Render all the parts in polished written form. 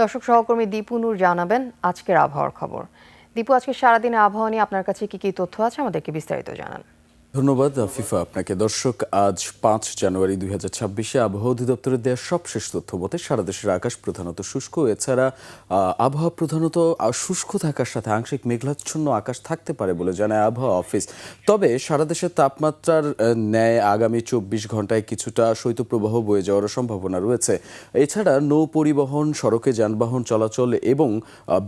দর্শক সহকর্মী দীপু নূর জানাবেন আজকের আবহাওয়ার খবর। দীপু, আজকে সারাদিনের আবহাওয়া নিয়ে আপনার কাছে কি তথ্য আছে, আমাদেরকে বিস্তারিত জানান। ধন্যবাদ আফিফা আপনাকে। দর্শক, আজ ৫ জানুয়ারি ২০২৬ আবহাওয়া অধিদপ্তরের দেওয়া সবশেষ তথ্য মতে সারা দেশের আকাশ প্রধানত শুষ্ক। এছাড়া আবহাওয়া প্রধানত শুষ্ক থাকার সাথে আংশিক মেঘাচ্ছন্ন আকাশ থাকতে পারে বলে জানায় আবহাওয়া অফিস। তবে সারা দেশের তাপমাত্রার ন্যায় আগামী ২৪ ঘন্টায় কিছুটা শৈত্যপ্রবাহ বয়ে যাওয়ার সম্ভাবনা রয়েছে। এছাড়া নৌ পরিবহন, সড়কে যানবাহন চলাচল এবং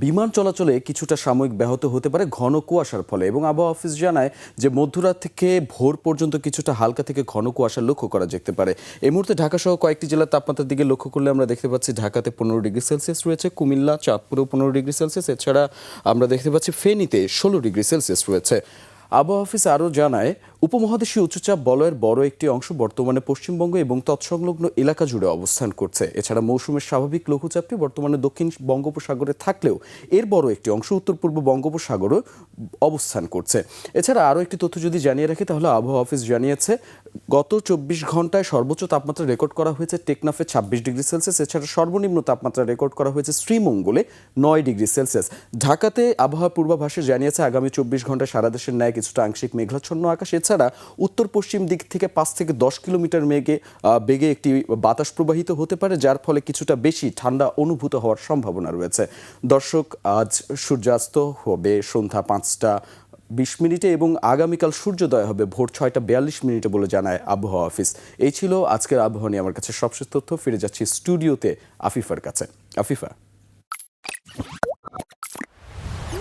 বিমান চলাচলে কিছুটা সাময়িক ব্যাহত হতে পারে ঘন কুয়াশার ফলে। এবং আবহাওয়া অফিস জানায় যে মধ্যরাত থেকে ভোর পর্যন্ত কিছুটা হালকা থেকে ঘন কুয়াশা লক্ষ্য করা যেতে পারে। এই মুহূর্তে ঢাকা সহ কয়েকটি জেলার তাপমাত্রার দিকে লক্ষ্য করলে আমরা দেখতে পাচ্ছি ঢাকাতে ১৫ ডিগ্রি সেলসিয়াস রয়েছে, কুমিল্লা, চাঁদপুরেও ১৫ ডিগ্রি সেলসিয়াস। এছাড়া আমরা দেখতে পাচ্ছি ফেনীতে ১৬ ডিগ্রি সেলসিয়াস রয়েছে। আবহাওয়া অফিস আরও জানায় উপমহাদেশীয় উচ্চচাপ বলয়ের বড় একটি অংশ বর্তমানে পশ্চিমবঙ্গ এবং তৎসংলগ্ন এলাকা জুড়ে অবস্থান করছে। এছাড়া মৌসুমের স্বাভাবিক লঘুচাপটি বর্তমানে দক্ষিণ বঙ্গোপসাগরে থাকলেও এর বড় একটি অংশ উত্তর পূর্ব বঙ্গোপসাগরে অবস্থান করছে। এছাড়া আরও একটি তথ্য যদি জানিয়ে রাখি, তাহলে আবহাওয়া অফিস জানিয়েছে গত ২৪ ঘন্টায় সর্বোচ্চ তাপমাত্রা রেকর্ড করা হয়েছে টেকনাফে ২৬ ডিগ্রি সেলসিয়াস। এছাড়া সর্বনিম্ন তাপমাত্রা রেকর্ড করা হয়েছে শ্রীমঙ্গলে ৯ ডিগ্রি সেলসিয়াস। ঢাকাতে আবহাওয়া পূর্বাভাসে জানিয়েছে আগামী ২৪ ঘন্টায় সারা দেশের ন্যায় কিছুটা আংশিক মেঘাচ্ছন্ন আকাশ। এছাড়া উত্তর পশ্চিম দিক থেকে ৫ থেকে ১০ কিলোমিটার বেগে একটি বাতাস প্রবাহিত হতে পারে, যার ফলে কিছুটা বেশি ঠান্ডা অনুভূত হওয়ার সম্ভাবনা রয়েছে। দর্শক, আজ সূর্যাস্ত হবে সন্ধ্যা ৫টা ২০ এবং আগামীকাল সূর্যোদয় হবে ভোর ৬টা ৪২ বলে জানায় আবহাওয়া অফিস। এই ছিল আজকের আবহাওয়া নিয়ে আমার কাছে সবশেষ তথ্য। ফিরে যাচ্ছি স্টুডিওতে আফিফার কাছে। আফিফা।